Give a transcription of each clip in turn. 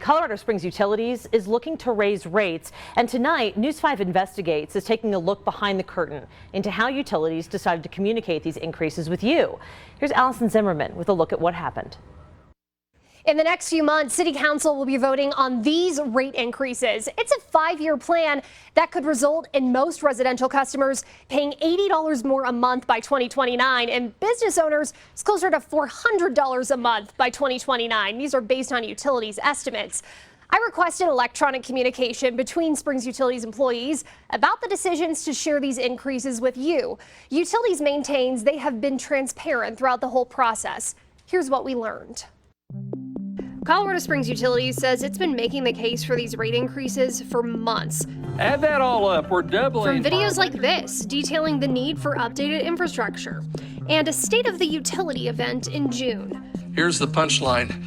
Colorado Springs Utilities is looking to raise rates, and tonight News 5 Investigates is taking a look behind the curtain into how utilities decided to communicate these increases with you. Here's Allison Zimmerman with a look at what happened. In the next few months, City Council will be voting on these rate increases. It's a 5-year plan that could result in most residential customers paying $80 more a month by 2029, and business owners it's closer to $400 a month by 2029. These are based on utilities estimates. I requested electronic communication between Springs Utilities employees about the decisions to share these increases with you. Utilities maintains they have been transparent throughout the whole process. Here's what we learned. Colorado Springs Utilities says it's been making the case for these rate increases for months. Add that all up, we're doubling. From videos like this, detailing the need for updated infrastructure, and a State of the Utility event in June. Here's the punchline.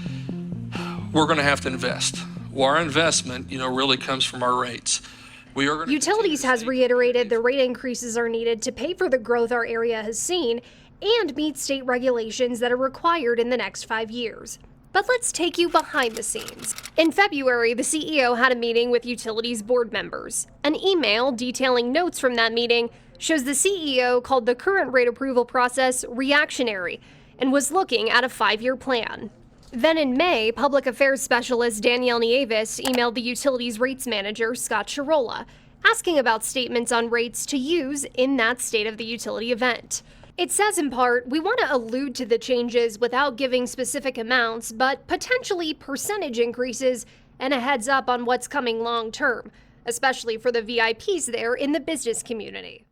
We're going to have to invest. Well, our investment, really comes from our rates. Utilities has reiterated the rate increases are needed to pay for the growth our area has seen and meet state regulations that are required in the next 5 years. But let's take you behind the scenes. In February, the CEO had a meeting with utilities board members. An email detailing notes from that meeting shows the CEO called the current rate approval process reactionary and was looking at a 5-year plan. Then in May, Public Affairs Specialist Danielle Nieves emailed the utilities rates manager, Scott Chirola, asking about statements on rates to use in that State of the Utility event. It says in part, we want to allude to the changes without giving specific amounts, but potentially percentage increases and a heads up on what's coming long term, especially for the VIPs there in the business community.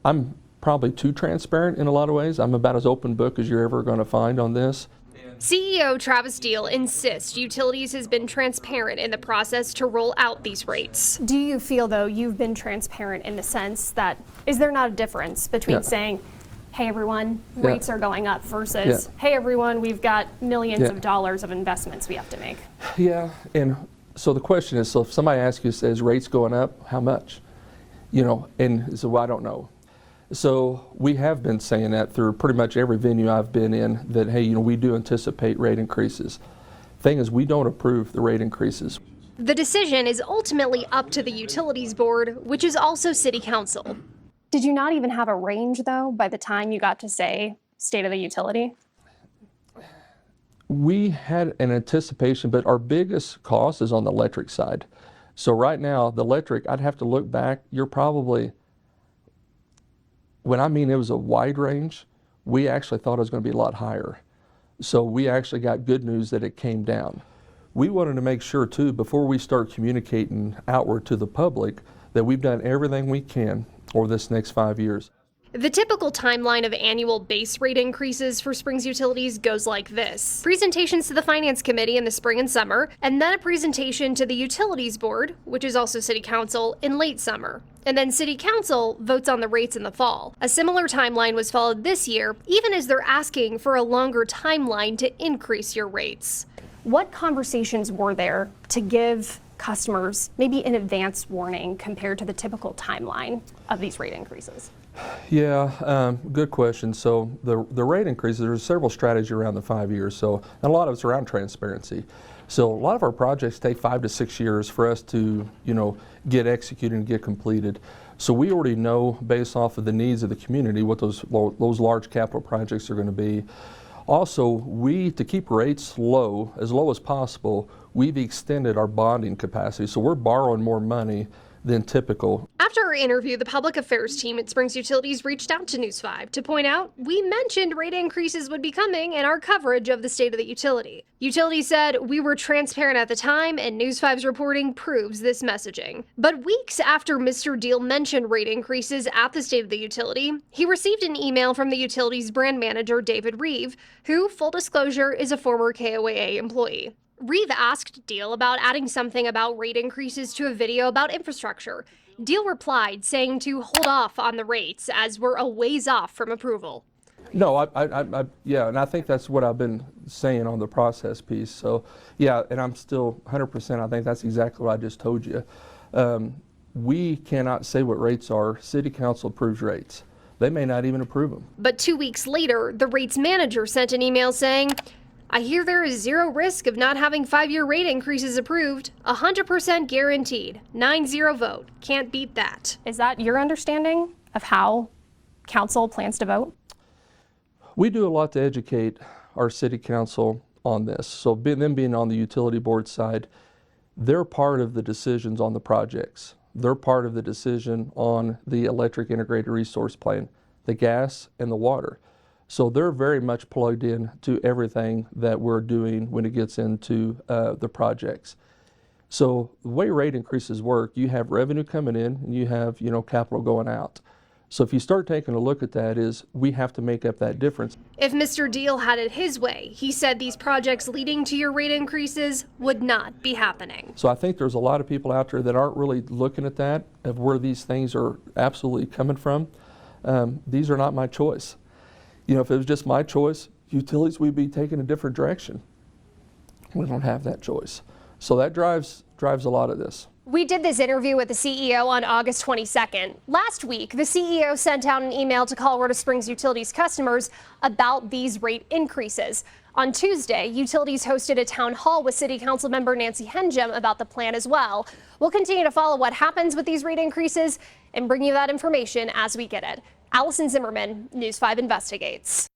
I'm probably too transparent in a lot of ways. I'm about as open book as you're ever going to find on this. CEO Travis Deal insists utilities has been transparent in the process to roll out these rates. Do you feel, though, you've been transparent in the sense that, is there not a difference between saying, hey everyone, rates are going up versus, hey everyone, we've got millions of dollars of investments we have to make? Yeah, and so the question is, so if somebody asks you, says rates going up, how much? And so I don't know. So we have been saying that through pretty much every venue I've been in that, hey, we do anticipate rate increases. Thing is, we don't approve the rate increases. The decision is ultimately up to the utilities board, which is also City Council. Did you not even have a range, though, by the time you got to say State of the Utility? We had an anticipation, but our biggest cost is on the electric side. So right now, the electric, I'd have to look back, you're probably, when I mean it was a wide range, we actually thought it was going to be a lot higher. So we actually got good news that it came down. We wanted to make sure, too, before we start communicating outward to the public, that we've done everything we can over this next 5 years. The typical timeline of annual base rate increases for Springs Utilities goes like this. Presentations to the Finance Committee in the spring and summer, and then a presentation to the Utilities Board, which is also City Council, in late summer. And then City Council votes on the rates in the fall. A similar timeline was followed this year, even as they're asking for a longer timeline to increase your rates. What conversations were there to give customers maybe an advance warning compared to the typical timeline of these rate increases? Yeah, good question. So the rate increases, there's several strategies around the 5 years. So, and a lot of it's around transparency. So a lot of our projects take 5 to 6 years for us to, get executed and get completed. So we already know, based off of the needs of the community, what those large capital projects are going to be. Also, to keep rates low as possible, we've extended our bonding capacity. So we're borrowing more money than typical. After our interview, the public affairs team at Springs Utilities reached out to News 5 to point out we mentioned rate increases would be coming in our coverage of the State of the Utility. Utilities said we were transparent at the time, and News 5's reporting proves this messaging. But weeks after Mr. Deal mentioned rate increases at the State of the Utility, he received an email from the utility's brand manager, David Reeve, who, full disclosure, is a former KOAA employee. Reeve asked Deal about adding something about rate increases to a video about infrastructure. Deal replied, saying to hold off on the rates as we're a ways off from approval. No, yeah, and I think that's what I've been saying on the process piece. So, yeah, and I'm still 100%, I think that's exactly what I just told you. We cannot say what rates are. City Council approves rates. They may not even approve them. But 2 weeks later, the rates manager sent an email saying, I hear there is zero risk of not having 5-year rate increases approved. 100% guaranteed. 9-0 vote. Can't beat that. Is that your understanding of how council plans to vote? We do a lot to educate our city council on this. So them being on the utility board side, they're part of the decisions on the projects. They're part of the decision on the electric integrated resource plan, the gas and the water. So they're very much plugged in to everything that we're doing when it gets into the projects. So the way rate increases work, you have revenue coming in and you have, capital going out. So if you start taking a look at that, is we have to make up that difference. If Mr. Deal had it his way, he said these projects leading to your rate increases would not be happening. So I think there's a lot of people out there that aren't really looking at that, of where these things are absolutely coming from. These are not my choice. If it was just my choice, utilities would be taking a different direction. We don't have that choice. So that drives a lot of this. We did this interview with the CEO on August 22nd. Last week, the CEO sent out an email to Colorado Springs Utilities customers about these rate increases. On Tuesday, Utilities hosted a town hall with City Council member Nancy Henjum about the plan as well. We'll continue to follow what happens with these rate increases and bring you that information as we get it. Allison Zimmerman, News 5 Investigates.